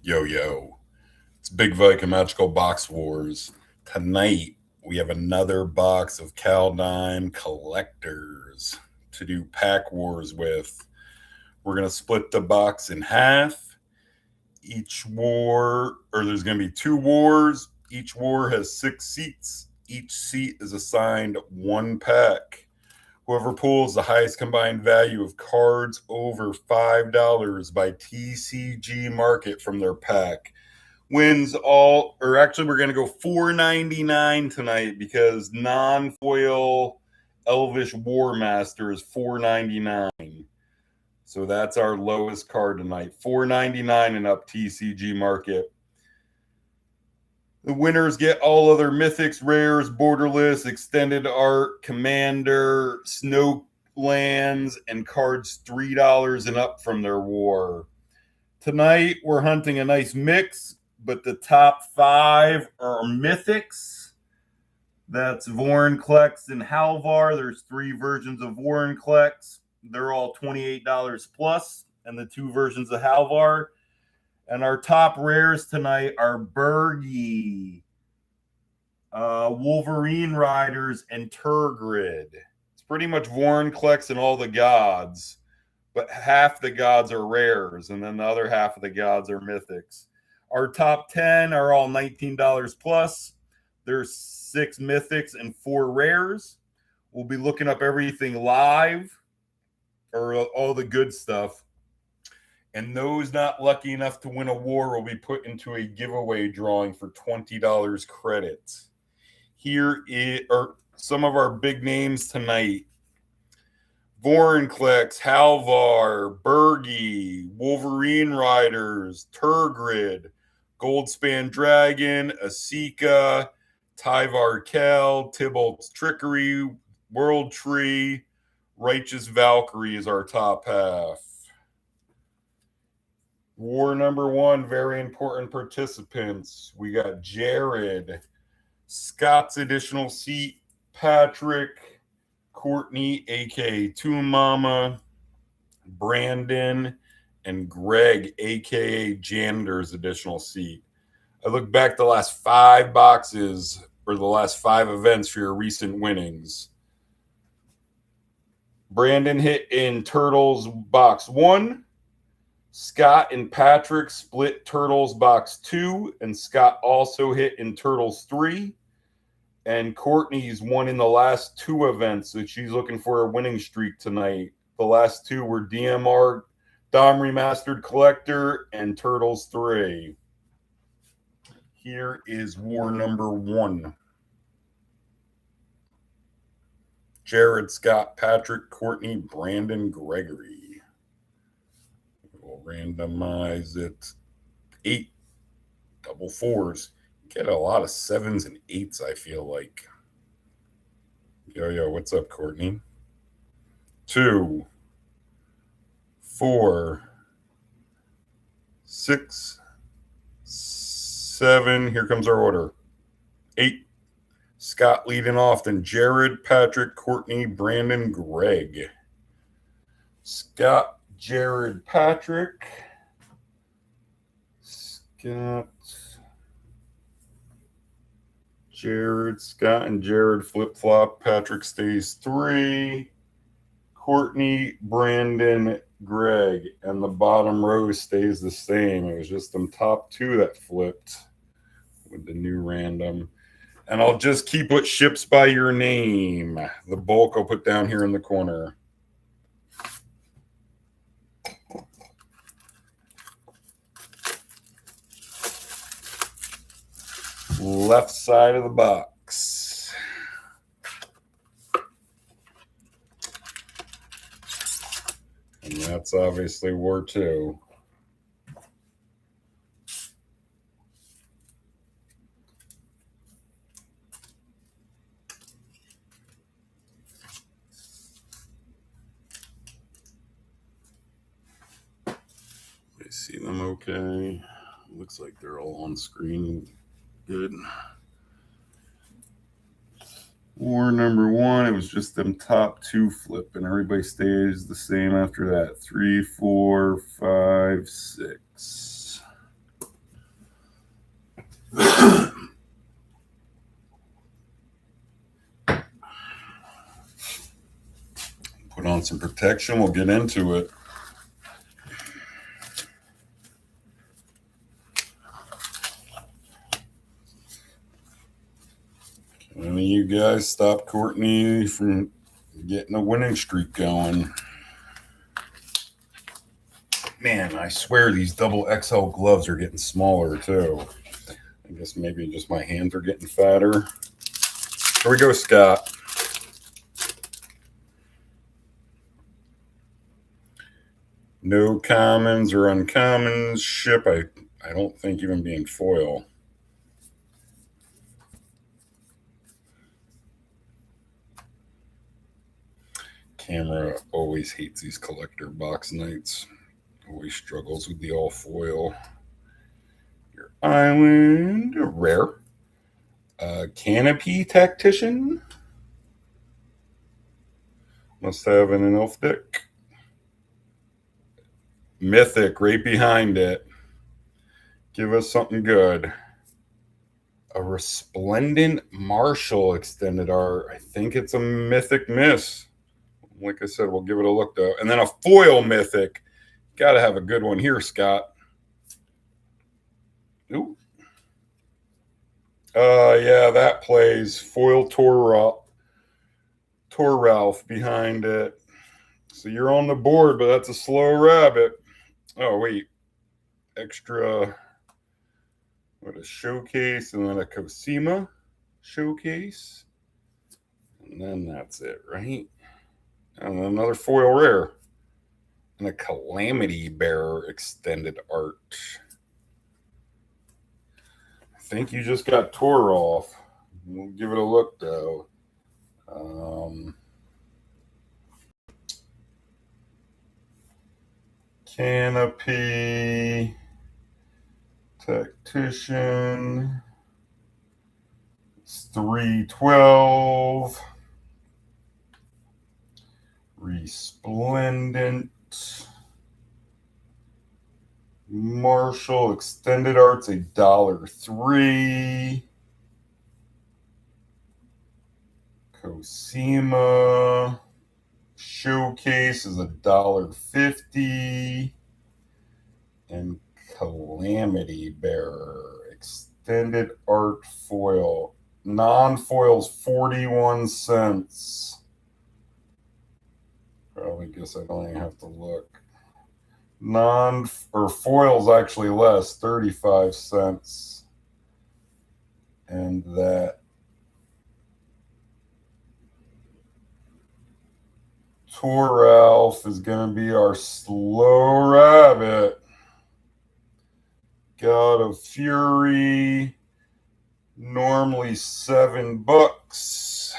Yo, yo. It's Big Viking Magical Box Wars. Tonight, we have another box of Kaldheim collectors to do pack wars with. We're going to split the box in half. Each war, or there's going to be 2 wars. Each war has 6 seats. Each seat is assigned 1 pack. Whoever pulls the highest combined value of cards over $5 by TCG MRKT from their pack wins all, or actually we're going to go $4.99 tonight because non-foil Elvish Warmaster is $4.99. So that's our lowest card tonight. $4.99 and up TCG MRKT. The winners get all other mythics, rares, borderless, extended art, commander, snow lands, and cards $3 and up from their war. Tonight, we're hunting a nice mix, but the top 5 are mythics. That's Vorinclex and Halvar. There's 3 versions of Vorinclex. They're all $28 plus, and the 2 versions of Halvar. And our top rares tonight are Birgi, Wolverine Riders, and Tergrid. It's pretty much Vorinclex and all the gods, but half the gods are rares, and then the other half of the gods are mythics. Our top 10 are all $19 plus. There's 6 mythics and 4 rares. We'll be looking up everything live, or all the good stuff. And those not lucky enough to win a war will be put into a giveaway drawing for $20 credits. Here are some of our big names tonight. Vorinclex, Halvar, Birgi, Wolverine Riders, Tergrid, Goldspan Dragon, Esika, Tyvar, Kell, Tibalt's Trickery, World Tree, Righteous Valkyrie is our top half. War number 1, very important participants. We got Jared, Scott's additional seat, Patrick, Courtney, aka Toon Mama, Brandon, and Greg, aka Janitor's additional seat. I look back the last 5 boxes, or the last 5 events for your recent winnings. Brandon hit in Turtles box 1. Scott and Patrick split Turtles box 2, and Scott also hit in Turtles 3. And Courtney's won in the last 2 events, so she's looking for a winning streak tonight. The last 2 were DMR, Dom Remastered Collector, and Turtles 3. Here is war number 1. Jared, Scott, Patrick, Courtney, Brandon, Gregory. We'll randomize it. 8 double 4s. Get a lot of 7s and 8s, I feel like. Yo, what's up, Courtney? 2, 4, 6, 7. Here comes our order. 8. Scott leading off, then Jared, Patrick, Courtney, Brandon, Greg. Scott, Jared, Patrick. Scott, Jared, Scott, and Jared flip-flop. Patrick stays 3. Courtney, Brandon, Greg. And the bottom row stays the same. It was just them top 2 that flipped with the new random. And I'll just keep what ships by your name. The bulk I'll put down here in the corner. Left side of the box. And that's obviously War 2. I see them okay. Looks like they're all on screen. Good. War number 1, it was just them top 2 flipping. Everybody stays the same after that. 3, 4, 5, 6. Put on some protection. We'll get into it. Can any of you guys stop Courtney from getting a winning streak going? Man, I swear these double XL gloves are getting smaller too. I guess maybe just my hands are getting fatter. Here we go, Scott. No commons or uncommons. Ship, I don't think even being foil. Camera always hates these collector box nights. Always struggles with the all foil. Your island, rare. Canopy Tactician. Must have an elf deck. Mythic right behind it. Give us something good. A Resplendent Marshal extended art. I think it's a Mythic miss. Like I said, we'll give it a look though. And then a foil Mythic. Got to have a good one here, Scott. Ooh. Yeah, that plays. Foil Toralf behind it. So you're on the board, but that's a slow rabbit. Oh, wait. Extra, what, a showcase and then a Cosima showcase. And then that's it, right? And another foil rare. And a Calamity Bearer extended art. I think you just got Toralf. We'll give it a look, though. Canopy Tactician. It's 312. Resplendent. Marshall extended art's $1.03. Cosima showcase is $1.50. And Calamity Bearer extended art foil. Non-foil's 41 cents. Probably guess I don't even have to look. Foil's actually less, 35 cents. And that Toralf is going to be our slow rabbit. God of Fury, normally $7.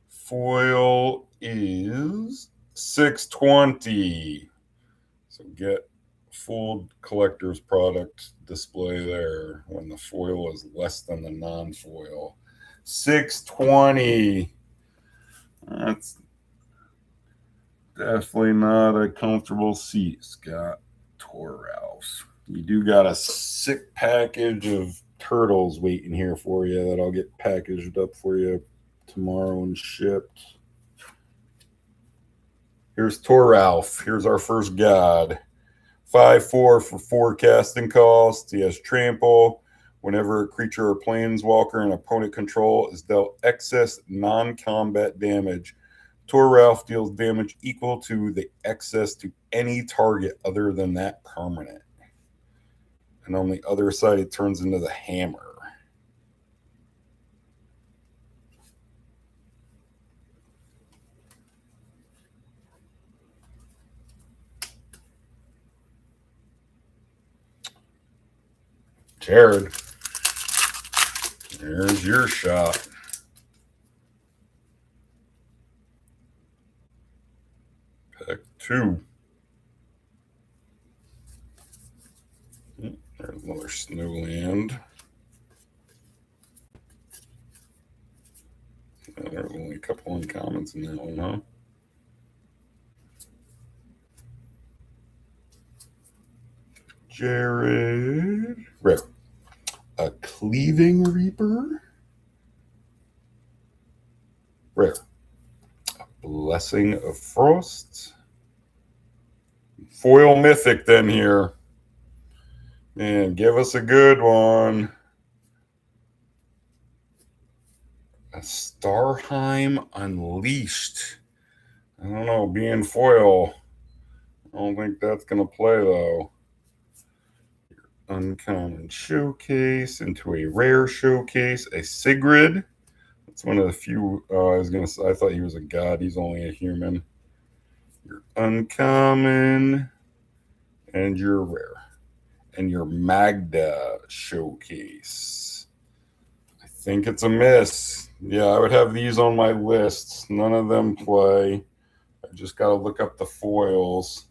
Foil is $6.20. So get full collector's product display there when the foil is less than the non-foil. $6.20. That's definitely not a comfortable seat, Scott. Toralf. You do got a sick package of turtles waiting here for you that I'll get packaged up for you tomorrow and shipped. Here's Toralf. Here's our first god. 5/4 for forecasting cost. He has trample. Whenever a creature or planeswalker and opponent control is dealt excess non-combat damage, Toralf deals damage equal to the excess to any target other than that permanent. And on the other side, it turns into the hammer. Jared, there's your shot. Pack 2. There's another Snowland. There's only a couple uncommons in that one, huh? Jared. Rare. A Cleaving Reaper. Rare. A Blessing of Frost. Foil Mythic then here. Man, give us a good one. A Starheim Unleashed. I don't know, being foil. I don't think that's going to play, though. Uncommon Showcase into a rare showcase. A Sigrid. That's one of the few. I thought he was a god. He's only a human. Your uncommon. And your rare. And your Magda showcase. I think it's a miss. Yeah, I would have these on my list. None of them play. I just got to look up the foils.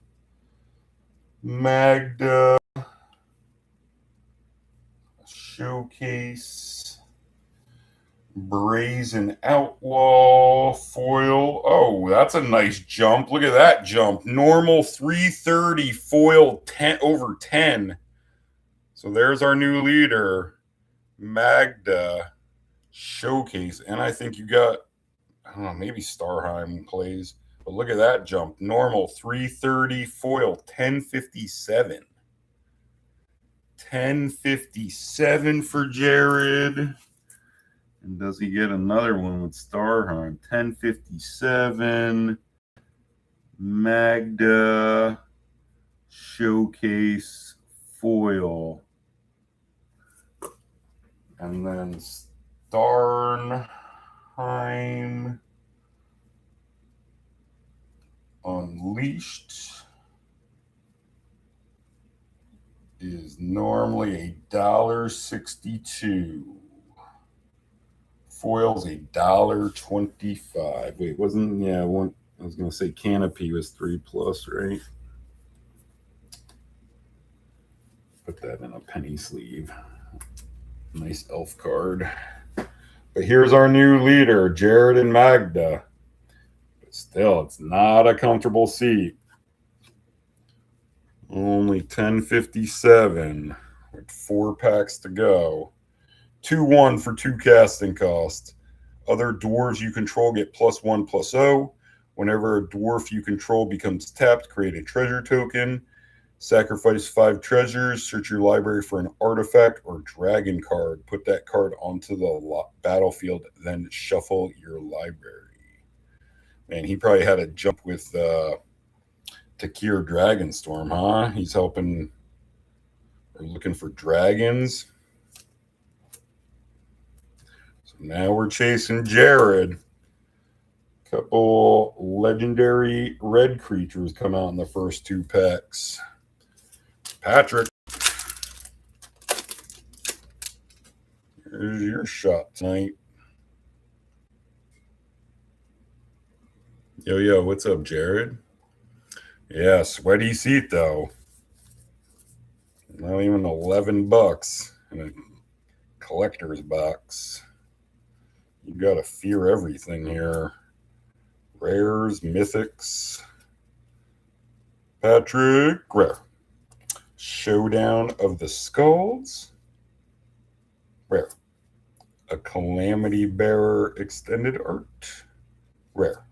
Magda showcase. Brazen Outlaw foil. Oh, that's a nice jump. Look at that jump. Normal 330, foil 10 over 10. So there's our new leader, Magda showcase. And I think you got, I don't know, maybe Starheim plays. But look at that jump. Normal 330, foil 1057. 1057 for Jared. And does he get another one with Starheim? 1057. Magda showcase foil. And then Starheim Unleashed is normally $1.62. Foil's $1.25. Wait, wasn't, yeah, one, I was going to say Canopy was 3+, right? Put that in a penny sleeve. Nice elf card. But here's our new leader, Jared and Magda. But still, it's not a comfortable seat. Only 1057 with 4 packs to go. 2-1 for 2 casting cost. Other dwarves you control get +1/+0. Whenever a dwarf you control becomes tapped, create a treasure token. Sacrifice 5 treasures. Search your library for an artifact or dragon card. Put that card onto the battlefield, then shuffle your library. Man, he probably had a jump with Takir Dragonstorm, huh? He's helping or looking for dragons. So now we're chasing Jared. Couple legendary red creatures come out in the first 2 packs. Patrick, here's your shot tonight. Yo, what's up, Jared? Yeah, sweaty seat, though. Not even $11 in a collector's box. You gotta fear everything here. Rares, mythics. Patrick, rare. Showdown of the Skulls. Rare. A Calamity Bearer extended art. Rare.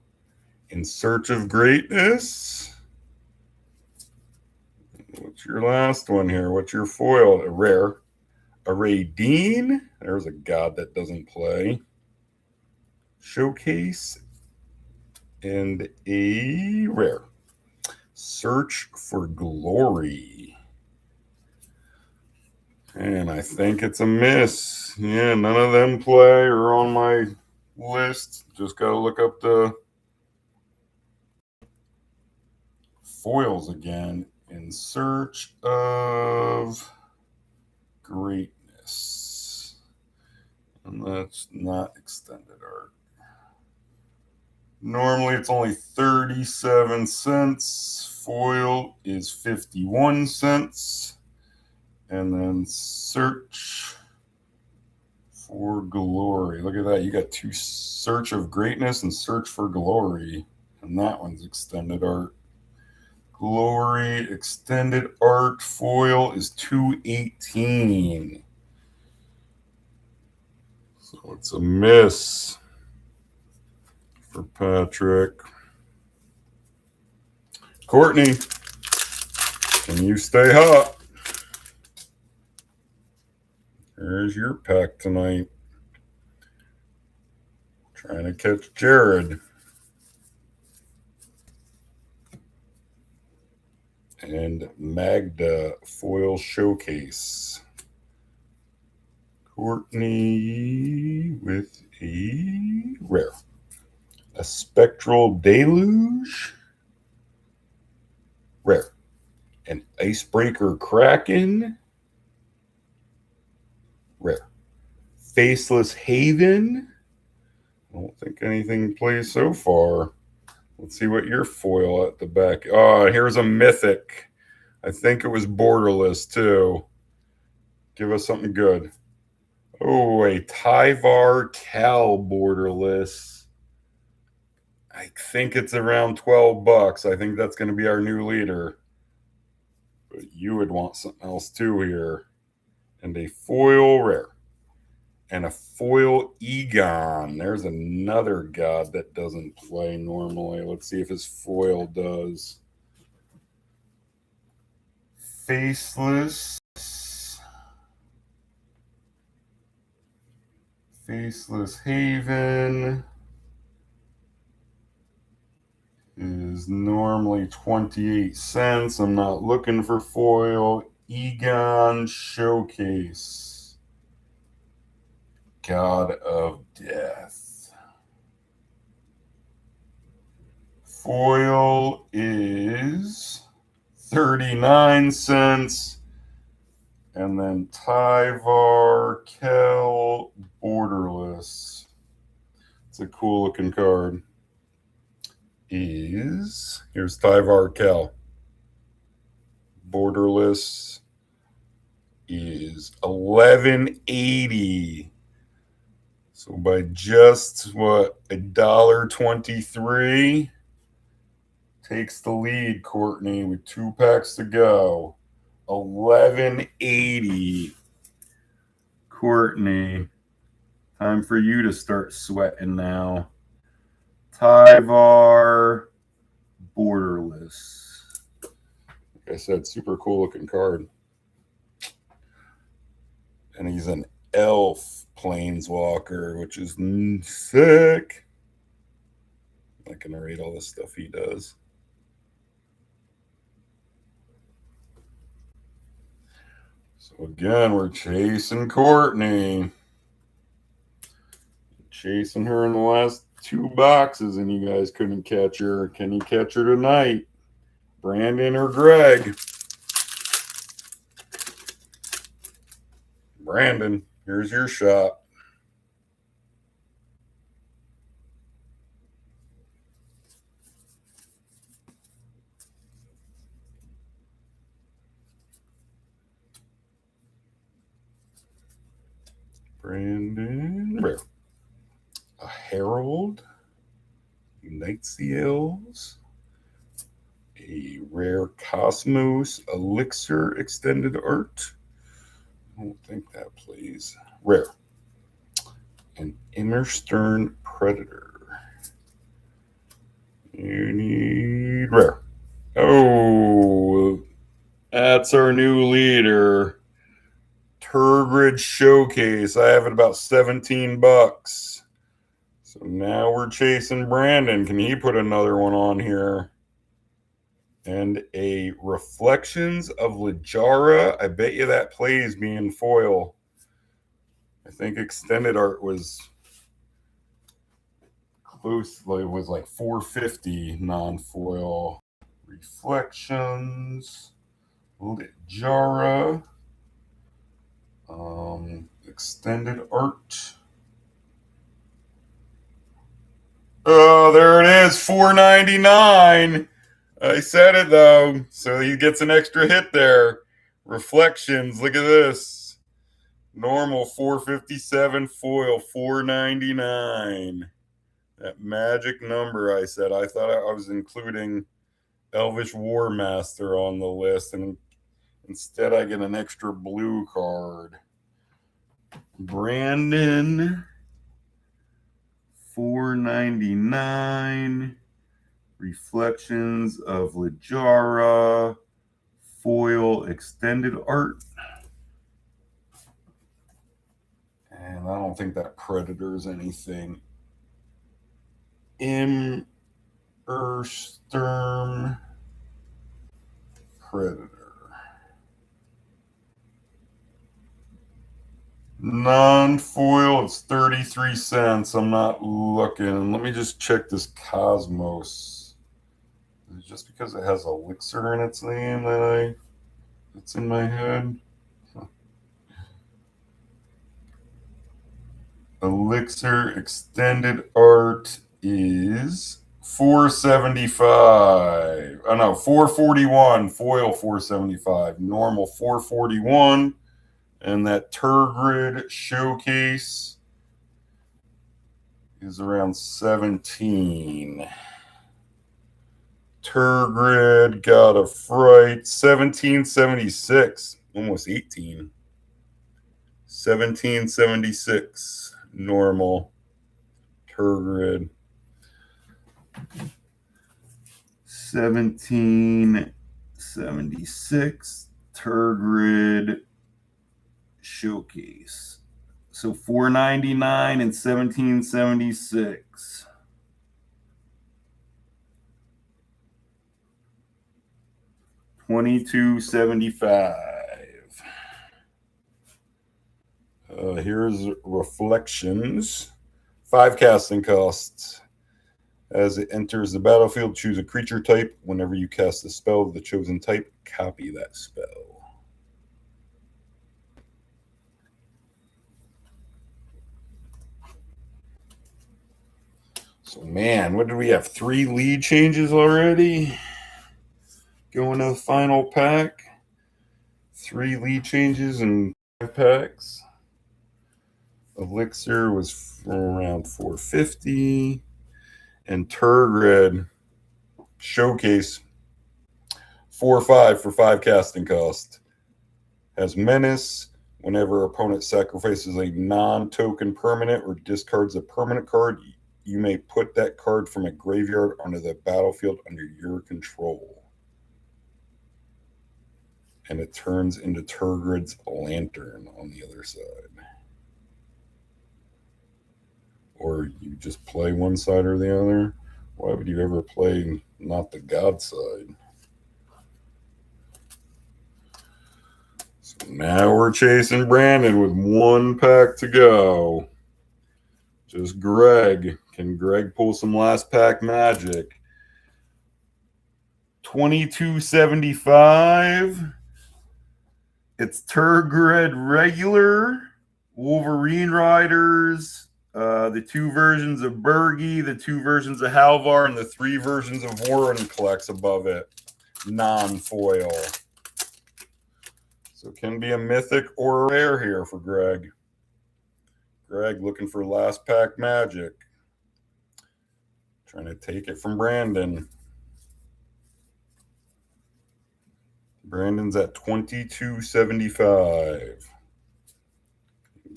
In Search of Greatness. What's your last one here? What's your foil? A rare. A Raideen. There's a god that doesn't play. Showcase. And a rare. Search for Glory. And I think it's a miss. Yeah, none of them play or on my list. Just got to look up the foils again. In Search of Greatness. And that's not extended art. Normally it's only 37 cents. Foil is 51 cents. And then Search for Glory. Look at that. You got 2, Search of Greatness and Search for Glory. And that one's extended art. Glory extended art foil is $2.18. So it's a miss for Patrick. Courtney, can you stay hot? Here's your pack tonight. Trying to catch Jared. And Magda foil showcase. Courtney with a rare. A spectral deluge. Rare. An icebreaker kraken. Rare. Faceless Haven. I don't think anything plays so far. Let's see what your foil at the back. Oh, here's a mythic. I think it was Borderless too. Give us something good. Oh, a Tyvar Kell Borderless. I think it's around $12. I think that's going to be our new leader. But you would want something else too here. And a foil rare. And a foil Egon. There's another god that doesn't play normally. Let's see if his foil does. Faceless. Faceless Haven is normally 28 cents. I'm not looking for foil. Egon Showcase. God of Death. Foil is 39 cents. And then Tyvar Kell Borderless. It's a cool looking card. Here's Tyvar Kell. Borderless is $11.80. So by just what, $1.23, takes the lead, Courtney, with 2 packs to go. $11.80. Courtney, time for you to start sweating now. Tyvar Borderless. Like I said, super cool looking card. And he's an elf planeswalker, which is sick. I'm not gonna read all the stuff he does. So again, we're chasing Courtney. Chasing her in the last 2 boxes, and you guys couldn't catch her. Can you catch her tonight? Brandon or Greg? Brandon, here's your shot. Brandon, rare. A Herald, unites the elves. A rare Cosmos Elixir extended art. I don't think that plays. Rare. An Immerstern Predator. You need rare. Oh, that's our new leader. Tergrid Showcase. I have it about $17. So now we're chasing Brandon. Can he put another one on here? And a Reflections of Littlejohn. I bet you that plays being foil. I think extended art was close. It was like $4.50 non-foil. Reflections. Littlejohn. Extended art. Oh, there it is. $4.99. I said it though, so he gets an extra hit there. Reflections, look at this. Normal $4.57, foil $4.99. That magic number I said. I thought I was including Elvish Warmaster on the list, and instead I get an extra blue card. Brandon $4.99. Reflections of Liara. Foil extended art. And I don't think that Predator's anything. Immersturm Predator. Non-foil, it's 33 cents. I'm not looking. Let me just check this Cosmos. Is it just because it has Elixir in its name that it's in my head? Elixir extended art is $4.75. Oh no, $4.41. Foil $4.75. Normal $4.41. And that Tergrid showcase is around 17. Tergrid got a Fright, 1776, almost 18. 1776 normal Tergrid. 1776 Tergrid showcase. So $4.99 and 1776. $22.75. Here's Reflections. 5 casting costs. As it enters the battlefield, choose a creature type. Whenever you cast a spell of the chosen type, copy that spell. So, man, what did we have? 3 lead changes already? Going to the final pack. 3 lead changes and 5 packs. Elixir was around $4.50. And Tergrid showcase $4.05 for 5 casting cost. Has Menace. Whenever opponent sacrifices a non-token permanent or discards a permanent card, you may put that card from a graveyard onto the battlefield under your control. And it turns into Tergrid's Lantern on the other side. Or you just play one side or the other. Why would you ever play not the God side? So now we're chasing Brandon with 1 pack to go. Just Greg. Can Greg pull some last pack magic? $22.75. It's Tergrid regular, Wolverine Riders, the 2 versions of Birgi, the 2 versions of Halvar, and the 3 versions of Vorinclex above it. Non-foil. So it can be a mythic or a rare here for Greg. Greg looking for last pack magic. Trying to take it from Brandon. Brandon's at $22.75.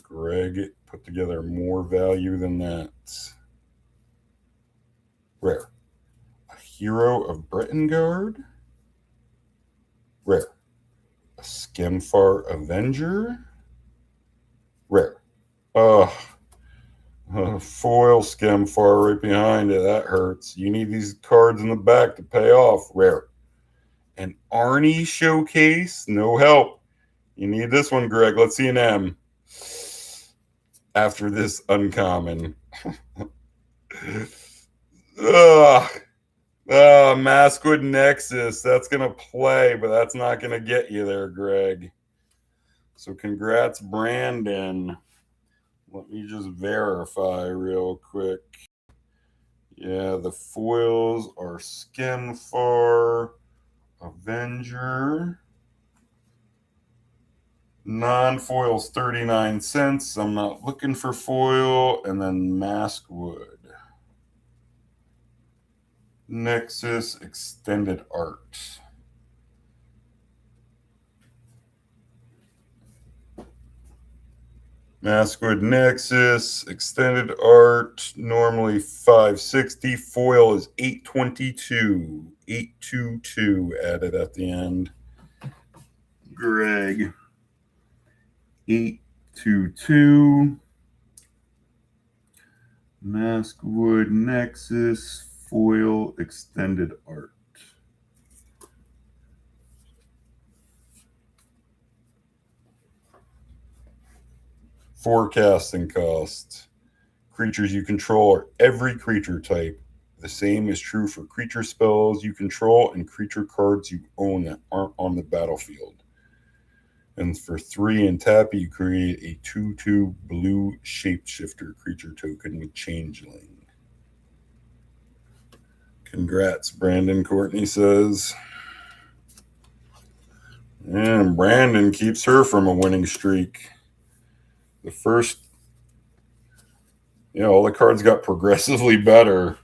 Greg put together more value than that. Rare. A Hero of Britain-Guard. Rare. A Skemfar Avenger. Rare. Foil Skemfar right behind it. That hurts. You need these cards in the back to pay off. Rare. An Arnie showcase. No help. You need this one, Greg. Let's see an M. After this uncommon. Maskwood Nexus. That's going to play, but that's not going to get you there, Greg. So congrats, Brandon. Let me just verify real quick. Yeah, the foils are Skemfar, Avenger. Non-foil's 39 cents. I'm not looking for foil. And then Maskwood. Nexus Extended Art. Maskwood Nexus, extended art, normally 560. Foil is 822. 822 added at the end. Greg. 822. Maskwood Nexus, foil, extended art. Forecasting cost. Creatures you control are every creature type. The same is true for creature spells you control and creature cards you own that aren't on the battlefield. And for 3 and tap, you create a 2/2 blue shapeshifter creature token with Changeling. Congrats, Brandon, Courtney says. And Brandon keeps her from a winning streak. The first, all the cards got progressively better.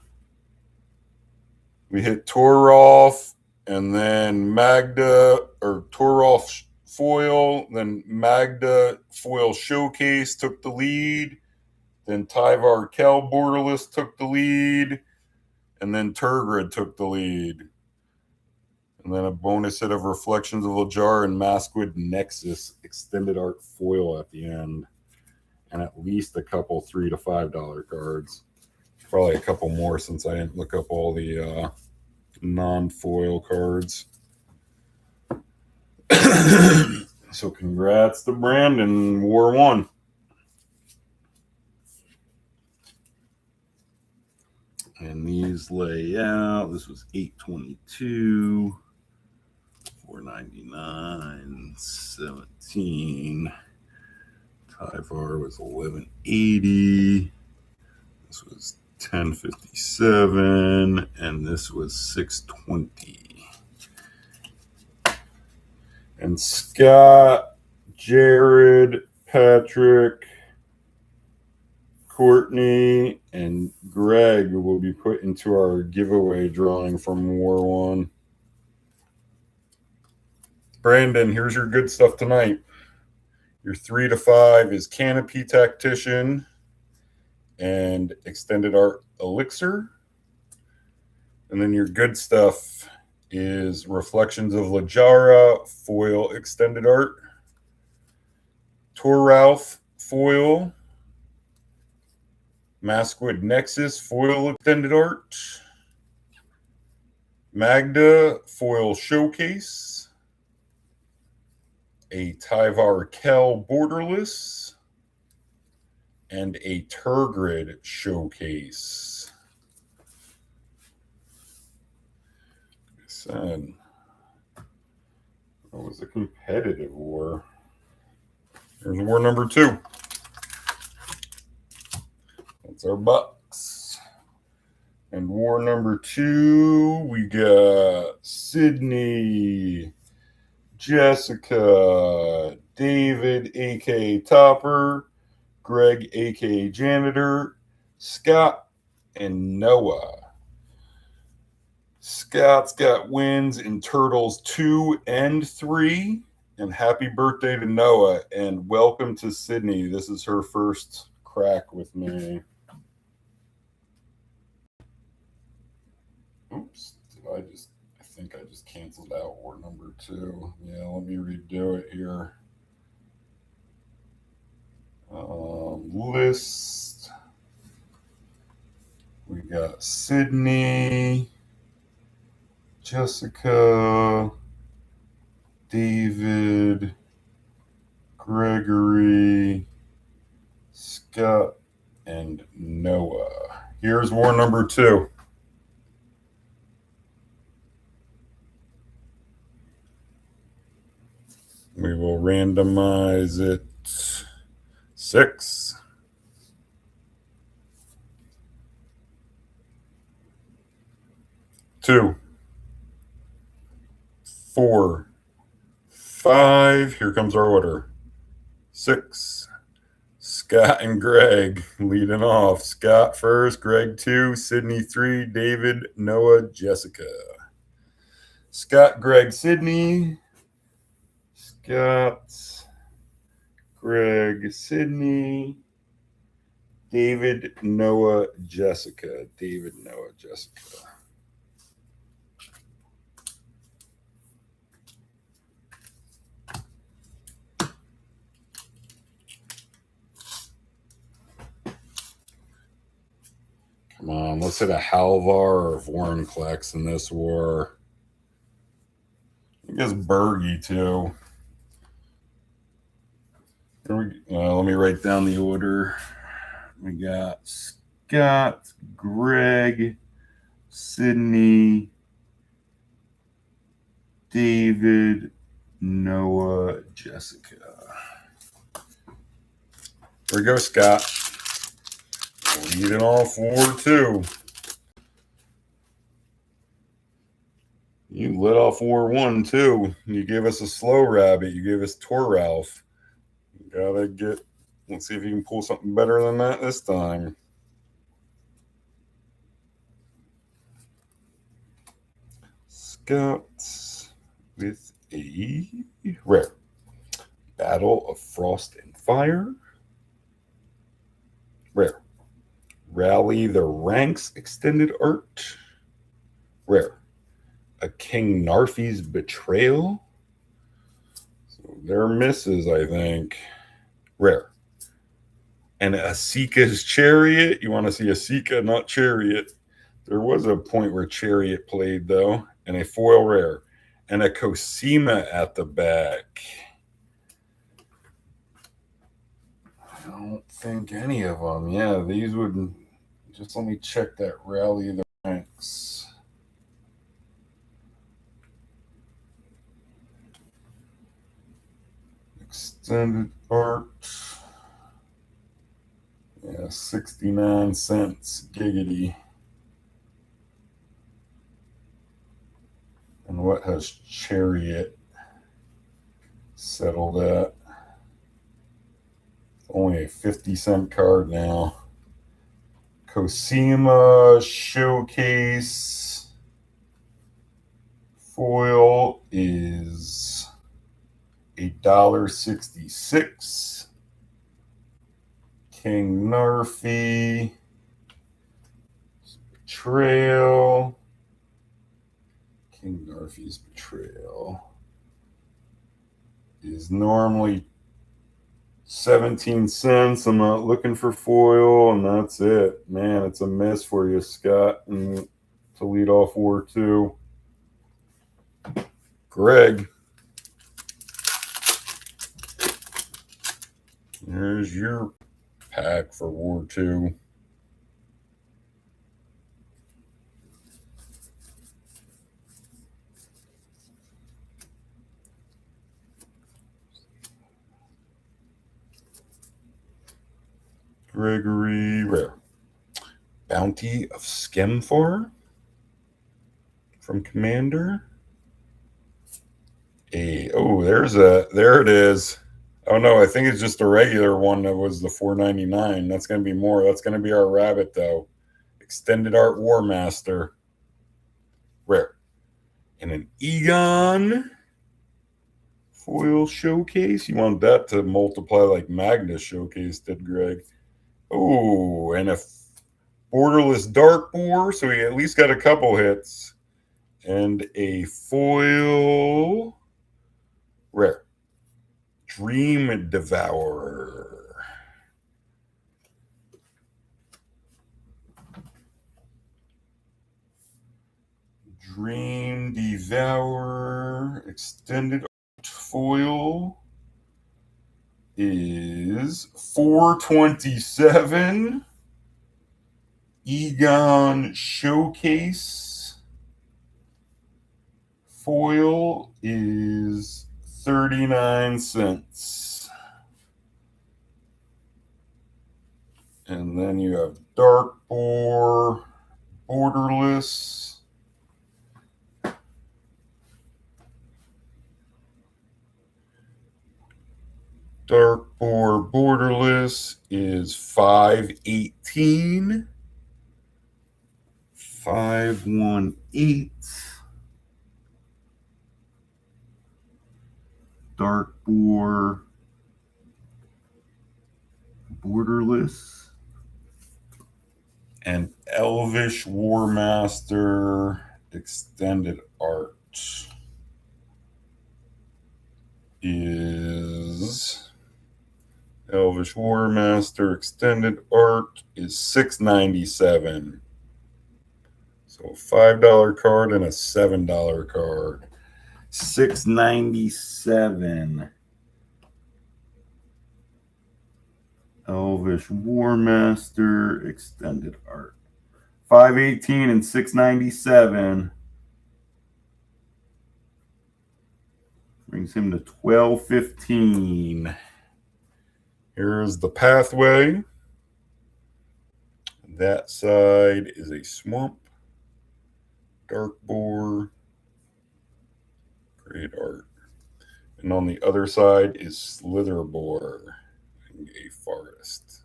We hit Toralf, and then Magda, or Toralf foil, then Magda foil showcase took the lead, then Tyvar Kell Borderless took the lead, and then Tergrid took the lead. And then a bonus hit of Reflections of Lajar and Maskwood Nexus extended art foil at the end. And at least a couple $3 to $5 cards. Probably a couple more since I didn't look up all the non-foil cards. So congrats to Brandon, War 1. And these lay out. This was 822, 499, 17. Tyvar was 1180. This was 1057, and this was 620. And Scott, Jared, Patrick, Courtney, and Greg will be put into our giveaway drawing from War 1. Brandon, here's your good stuff tonight. Your 3 to 5 is Canopy Tactician and Extended Art Elixir. And then your good stuff is Reflections of Lajara, foil extended art. Toralf foil. Maskwood Nexus, foil extended art. Magda, foil showcase. A Tyvar Kell Borderless, and a Tergrid showcase. Like I said, it was a competitive war. Here's war number 2. That's our box. And war number 2, we got Sydney, Jessica, David, a.k.a. Topper, Greg, a.k.a. Janitor, Scott, and Noah. Scott's got wins in Turtles 2 and 3. And happy birthday to Noah. And welcome to Sydney. This is her first crack with me. Oops. I think I just canceled out war number 2. Yeah, let me redo it here. List. We got Sydney, Jessica, David, Gregory, Scott, and Noah. Here's war number 2. We will randomize it 6. 2, 4, 5. Here comes our order. 6. Scott and Greg leading off. Scott first, Greg 2, Sydney 3, David, Noah, Jessica. Scott, Greg, Sydney. Scott, Greg, Sydney, David, Noah, Jessica. David, Noah, Jessica. Come on, let's hit a Halvar or Vorinclex in this war. I guess Birgi too. Let me write down the order. We got Scott, Greg, Sydney, David, Noah, Jessica. There we go, Scott. Lead it off war too. You lit off war 1 too. You gave us a slow rabbit. You gave us Toralf. You gotta get. Let's see if you can pull something better than that this time. Scouts with a rare. Battle of Frost and Fire. Rare. Rally the Ranks Extended Art. Rare. A King Narfi's Betrayal. So they're misses, I think. Rare. And Esika's Chariot. You want to see Esika, not Chariot. There was a point where Chariot played, though. And a foil rare. And a Cosima at the back. I don't think any of them. Yeah, these would... Just let me check that Rally the Ranks. Extended Art. Yeah, 69 cents. Giggity. And what has Chariot settled at? Only a 50-cent card now. Cosima Showcase foil is $1.66. King Narfi Betrayal. King Narfi's Betrayal is normally 17 cents. I'm not looking for foil, and that's it. Man, it's a miss for you, Scott, and to lead off war 2. Greg. There's your pack for war 2. Gregory, rare. Bounty of Skemfor from Commander. There it is. Oh no, I think it's just a regular one that was the $4.99. That's going to be more. That's going to be our rabbit though. ExtendedArt Warmaster. Rare. And an Egon foil showcase. You want that to multiply like Magnus Showcase did, Greg. Oh, and a Borderless Dark Boar, so he at least got a couple hits. And a foil rare. Dream Devourer. Dream Devourer extended foil is $4.27. Egon Showcase foil is 39 cents. And then you have Dark Boar, Borderless. Dark Boar Borderless is $5.18. 518. Dark Boar Borderless. And Elvish Warmaster Extended Art is Elvish Warmaster Extended Art is $6.97. So a $5 card and a $7 card. $6.97. Elvish Warmaster Extended Art. $5.18 and $6.97. Brings him to $12.15. Here's the pathway. That side is a swamp. Dark boar. Great art. And on the other side is slither boar. A forest.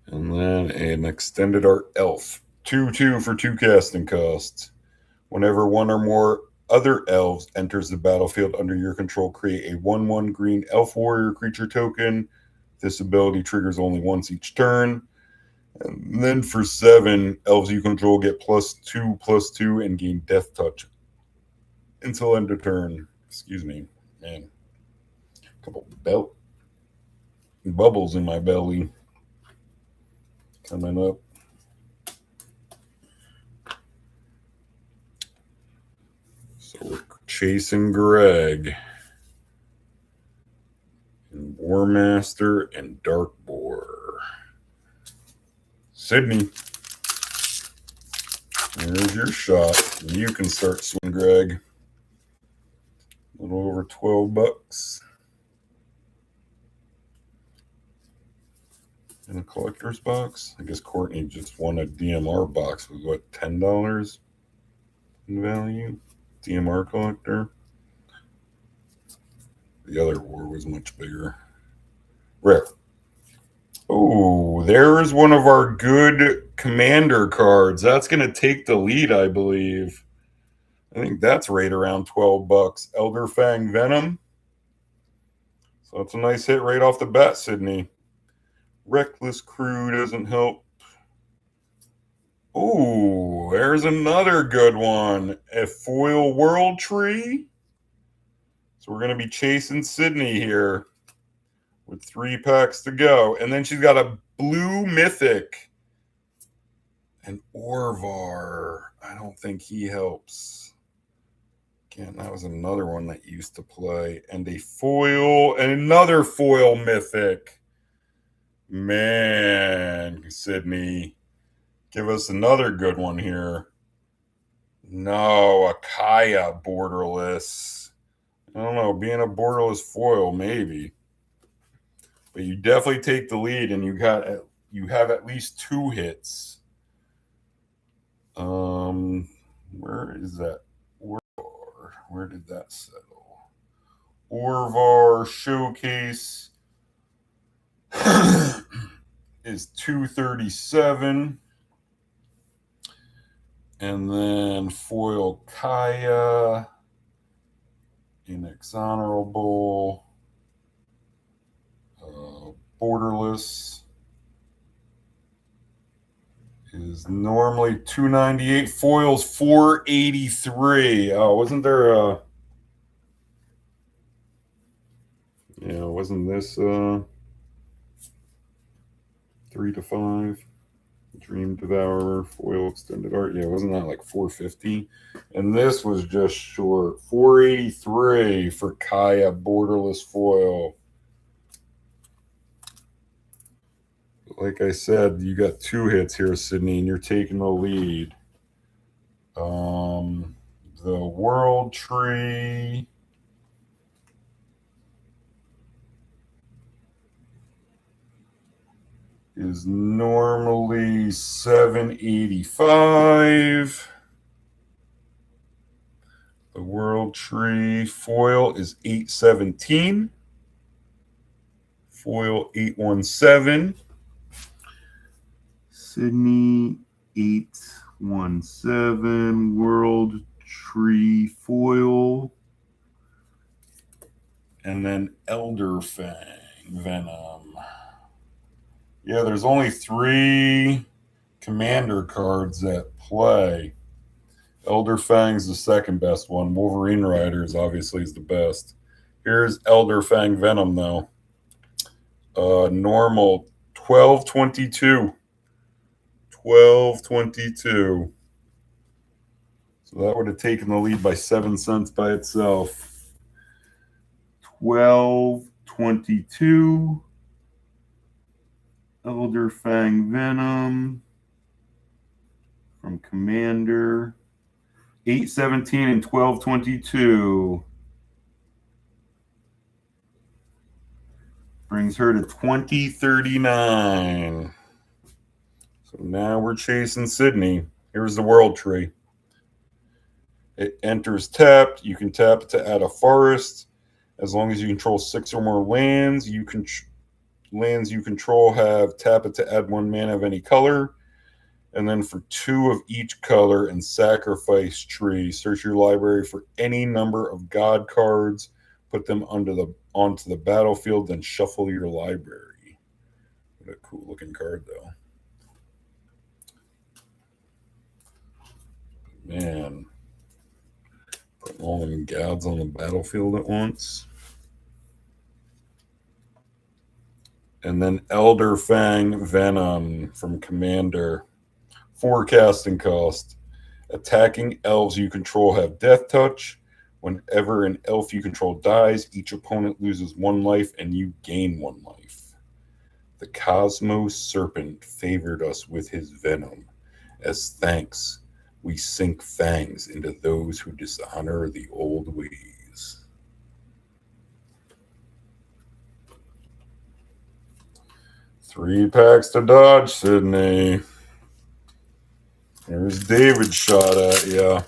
And then an extended art elf. 2/2 for 2 casting costs. Whenever one or more other elves enters the battlefield under your control, create a 1/1 green elf warrior creature token. This ability triggers only once each turn. And then for 7, elves you control get +2/+2 and gain death touch until end of turn. Excuse me, man. A couple bubbles in my belly coming up. So we're chasing Greg and Warmaster and Dark Boar. Sydney, there's your shot. You can start swinging, Greg. A little over $12 in a collector's box. I guess Courtney just won a DMR box with what, $10 in value? DMR collector. The other war was much bigger. Rare. Oh, there's one of our good commander cards. That's going to take the lead, I believe. I think that's right around $12. ElderfangVenom. So that's a nice hit right off the bat, Sydney. Reckless Crew doesn't help. Oh, there's another good one. A foil World Tree. So we're going to be chasing Sydney here with 3 packs to go. And then she's got a blue mythic. And Orvar. I don't think he helps. Again, that was another one that used to play. And a foil, and another foil mythic. Man, Sydney. Give us another good one here. No, a Kaya borderless. I don't know, being a borderless foil, maybe. But you definitely take the lead, and you have at least 2 hits. Where is that? Where did that settle? Orvar Showcase is $237. And then foil Kaya, Inexhonorable, Borderless is normally $298. Foil's $483. Oh, wasn't there a... Yeah, wasn't this 3 to 5? Dream Devourer, foil extended art. Yeah, wasn't that like $450? And this was just short. $483 for Kaya borderless foil. Like I said, you got 2 hits here, Sydney, and you're taking the lead. The World Tree. Is normally $785. The World Tree foil is $817. Foil $817. Sydney $817. World Tree foil. And then ElderfangVenom. Yeah, there's only 3 commander cards at play. Elderfang's the second best one. Wolverine Riders obviously is the best. Here's ElderfangVenom though. Normal 1222. 1222. So that would have taken the lead by 7 cents by itself. 1222. ElderfangVenom from Commander. 817 and 1222. Brings her to 2039. So now we're chasing Sydney. Here's the World Tree. It enters tapped. You can tap it to add a forest. As long as you control 6 or more lands, lands you control have tap it to add 1 mana of any color. And then for 2 of each color and sacrifice tree, search your library for any number of God cards, put them onto the battlefield, then shuffle your library. What a cool looking card though. Man. Putting all them gods on the battlefield at once. And then ElderfangVenom from Commander. 4 casting cost. Attacking elves you control have death touch. Whenever an elf you control dies, each opponent loses 1 life and you gain 1 life. The Cosmos Serpent favored us with his venom. As thanks, we sink fangs into those who dishonor the old ways. Three packs to dodge, Sydney. There's David shot at ya.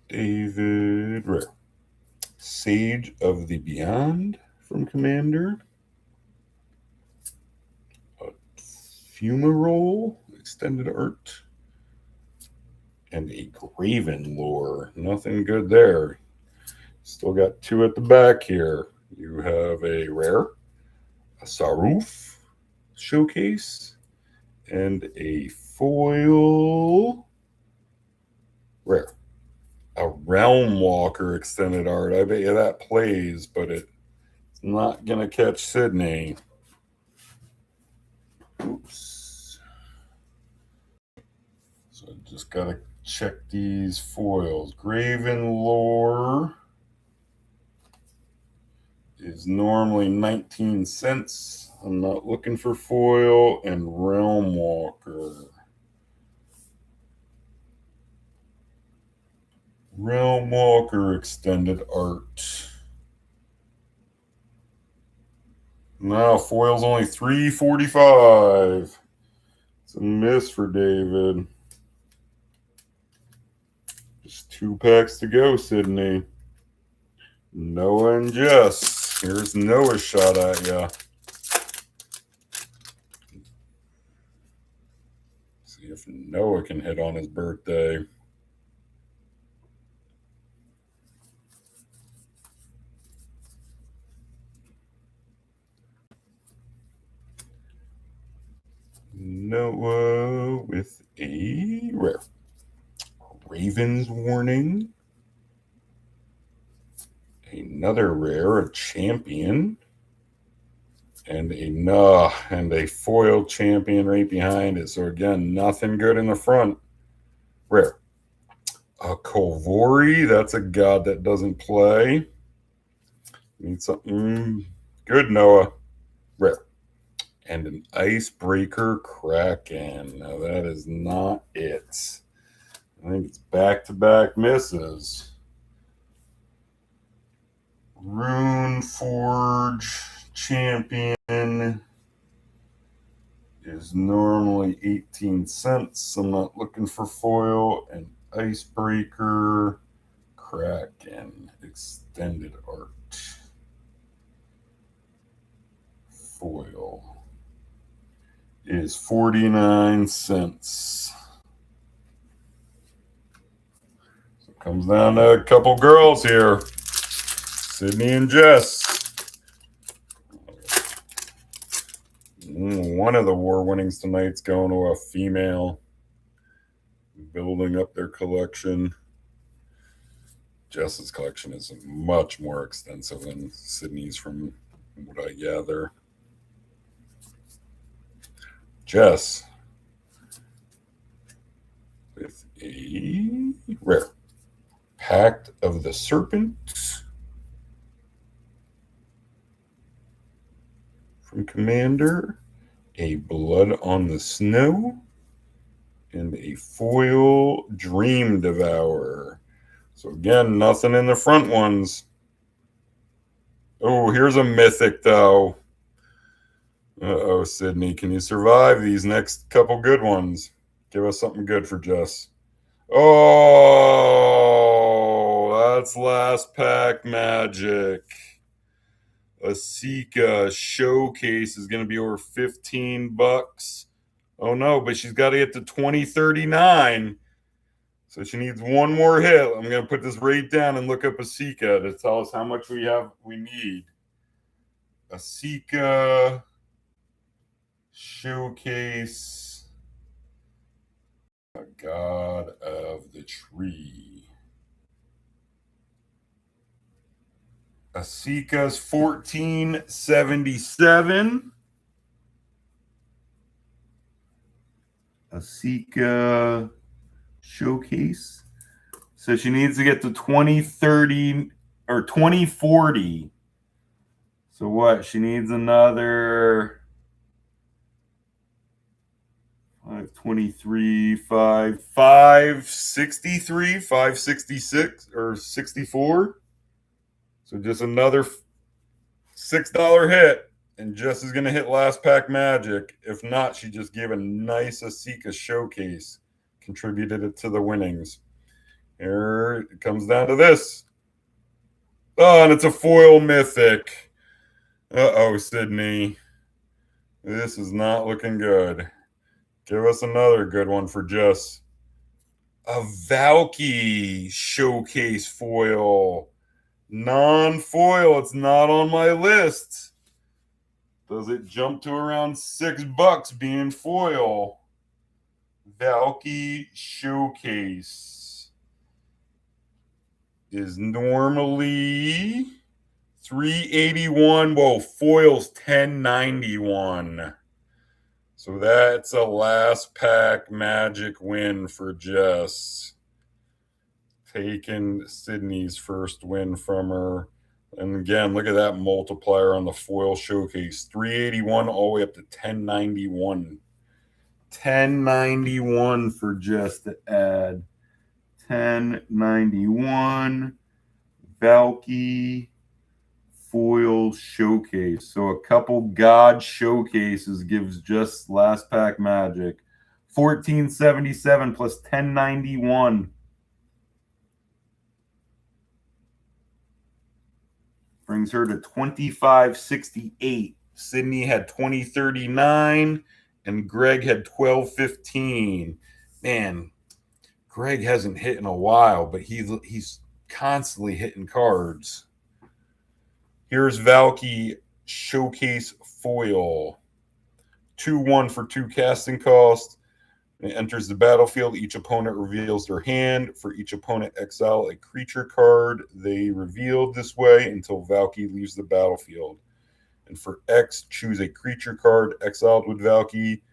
David Rare. Sage of the Beyond from Commander. A Fumarole, extended art. And a Graven Lore. Nothing good there. Still got 2 at the back here. You have a rare, a Saruf showcase, and a foil rare. A Realm Walker extended art. I bet you that plays, but it's not going to catch Sydney. Oops. So I just got to check these foils. Graven Lore is normally 19 cents. I'm not looking for foil. And Realm Walker. Realm Walker extended art. Now foil's only $3.45. It's a miss for David. Just 2 packs to go, Sydney. Noah and Jess. Here's Noah's shot at ya. See if Noah can hit on his birthday. Noah with a rare. Raven's Warning. Another rare, a champion. And a foil champion right behind it. So again, nothing good in the front. Rare. A Kolvori, that's a god that doesn't play. Need something good, Noah. Rare. And an Icebreaker Kraken. Now that is not it. I think it's back-to-back misses. Runeforge champion is normally 18 cents. I'm not looking for foil. And Icebreaker, Kraken, ExtendedArt. Foil is 49 cents. So it comes down to a couple girls here. Sydney and Jess. One of the war winnings tonight's going to a female, building up their collection. Jess's collection is much more extensive than Sydney's, from what I gather. Jess with a rare Pact of the Serpent from Commander, a Blood on the Snow, and a foil Dream Devourer. So again, nothing in the front ones. Oh, here's a mythic though. Uh-oh, Sydney, can you survive these next couple good ones? Give us something good for Jess. Oh, that's last pack magic. Esika Showcase is going to be over 15 bucks. Oh no, but she's got to get to 2039. So she needs one more hit. I'm going to put this right down and look up Esika to tell us how much we need. Esika Showcase, God of the Tree. Esika's 1477. Esika Showcase. So she needs to get to 2030 or 2040. So what? She needs another 523, 563, 566, or 64. So just another $6 hit, and Jess is going to hit last pack magic. If not, she just gave a nice Esika Showcase, contributed it to the winnings. Here it comes down to this. Oh, and it's a foil mythic. Uh-oh, Sydney. This is not looking good. Give us another good one for Jess. A Valkyrie Showcase foil. Non-foil. It's not on my list. Does it jump to around $6 being foil? Valkyrie Showcase is normally $381. Whoa, foil's $10.91. So that's a last pack magic win for Jess. Taking Sydney's first win from her. And again, look at that multiplier on the foil showcase. 381 all the way up to 1091. 1091 for Jess to add. 1091 Valky foil showcase. So a couple God showcases gives just last pack magic. 1477 plus 1091. Brings her to 2568. Sydney had 2039 and Greg had 1215. Man, Greg hasn't hit in a while, but he's constantly hitting cards. Here's Valky Showcase Foil. 2-1 for 2 casting cost. It enters the battlefield. Each opponent reveals their hand. For each opponent, exile a creature card they revealed this way until Valky leaves the battlefield. And for X, choose a creature card exiled with Valky.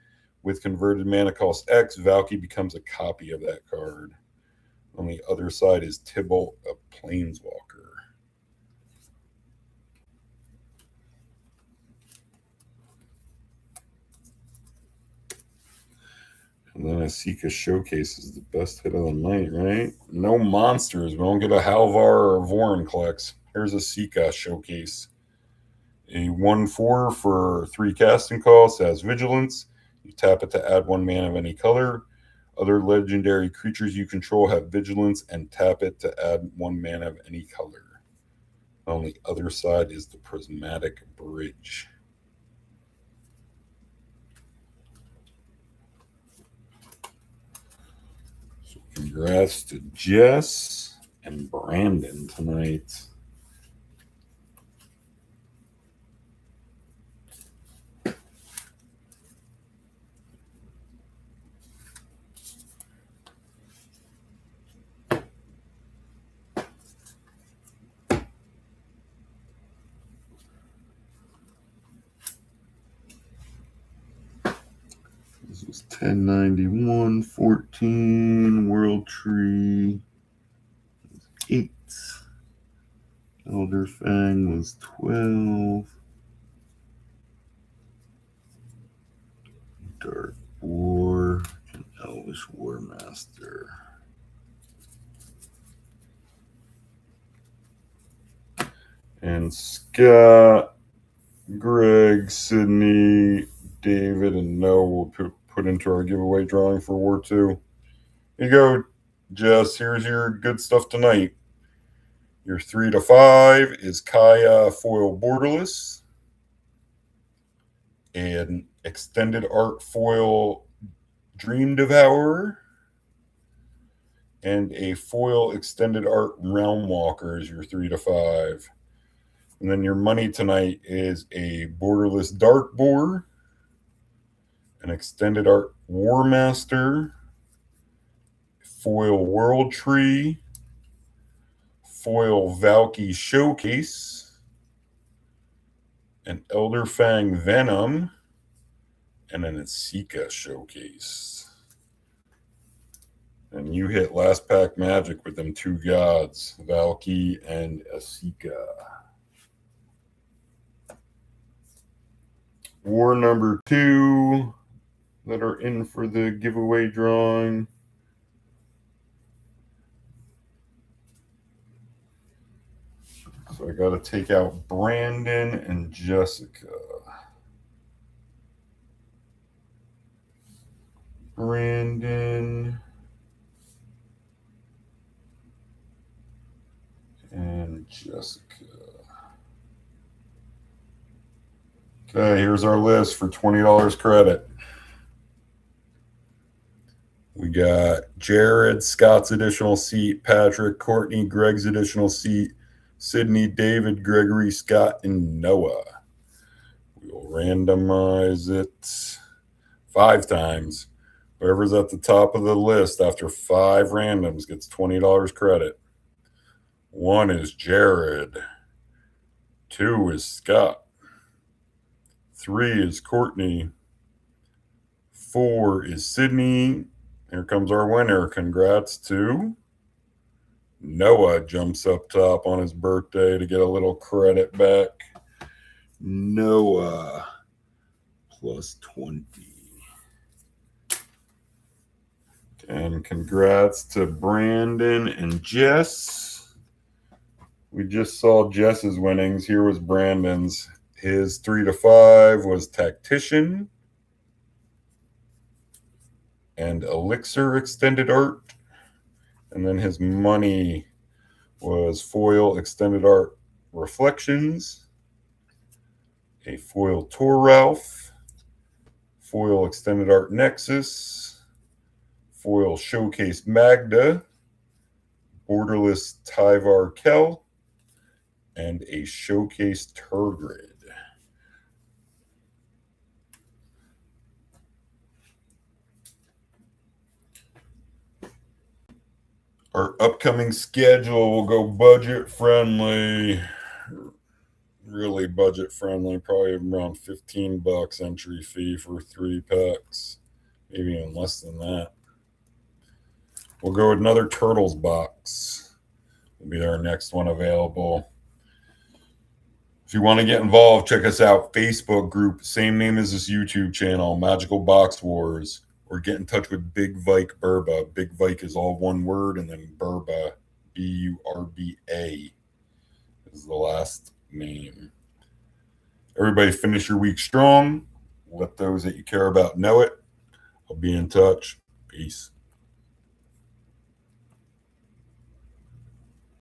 With converted mana cost X, Valky becomes a copy of that card. On the other side is Tibalt, a Planeswalker. And then Esika Showcase is the best hit of the night, right? No monsters. We don't get a Halvar or a Vorinclex. Here's Esika Showcase. A 1/4 for 3 casting costs, has Vigilance. You tap it to add 1 mana of any color. Other legendary creatures you control have vigilance, and tap it to add 1 mana of any color. On the other side is the Prismatic Bridge. So congrats to Jess and Brandon tonight. This was 1091, 14, World Tree, 8. Elderfang was 12. Dark War and Elvish Warmaster. And Scott, Greg, Sydney, David, and Noah will put into our giveaway drawing for War 2. Here you go, Jess. Here's your good stuff tonight. Your 3 to 5 is Kaya foil Borderless, an extended art foil Dream Devourer, and a foil extended art Realm Walker is your 3 to 5. And then your money tonight is a Borderless Dark Boar, an extended art Warmaster, foil World Tree, foil Valkyrie Showcase, an Elderfang Venom, and an Esika Showcase. And you hit last pack magic with them 2 gods, Valkyrie and Esika. War number 2 that are in for the giveaway drawing. So I got to take out Brandon and Jessica. Brandon and Jessica. Okay, here's our list for $20 credit. We got Jared, Scott's additional seat, Patrick, Courtney, Greg's additional seat, Sydney, David, Gregory, Scott, and Noah. We will randomize it 5 times. Whoever's at the top of the list after 5 randoms gets $20 credit. 1 is Jared. 2 is Scott. 3 is Courtney. 4 is Sydney. Here comes our winner. Congrats to Noah. Jumps up top on his birthday to get a little credit back. Noah plus 20. And congrats to Brandon and Jess. We just saw Jess's winnings. Here was Brandon's. His 3 to 5 was Tactician and Elixir Extended Art. And then his money was foil Extended Art Reflections, a foil Toralf, foil Extended Art Nexus, foil Showcase Magda, Borderless Tyvar Kell, and a Showcase Tergrid. Our upcoming schedule will go budget friendly, really budget friendly, probably around $15 entry fee for 3 packs, maybe even less than that. We'll go with another Turtles box. Will be our next one available. If you want to get involved, check us out. Facebook group, same name as this YouTube channel, MagicalBoxWars. Or get in touch with Big Vike Burba. Big Vike is all one word, and then Burba, B-U-R-B-A, is the last name. Everybody finish your week strong. Let those that you care about know it. I'll be in touch. Peace.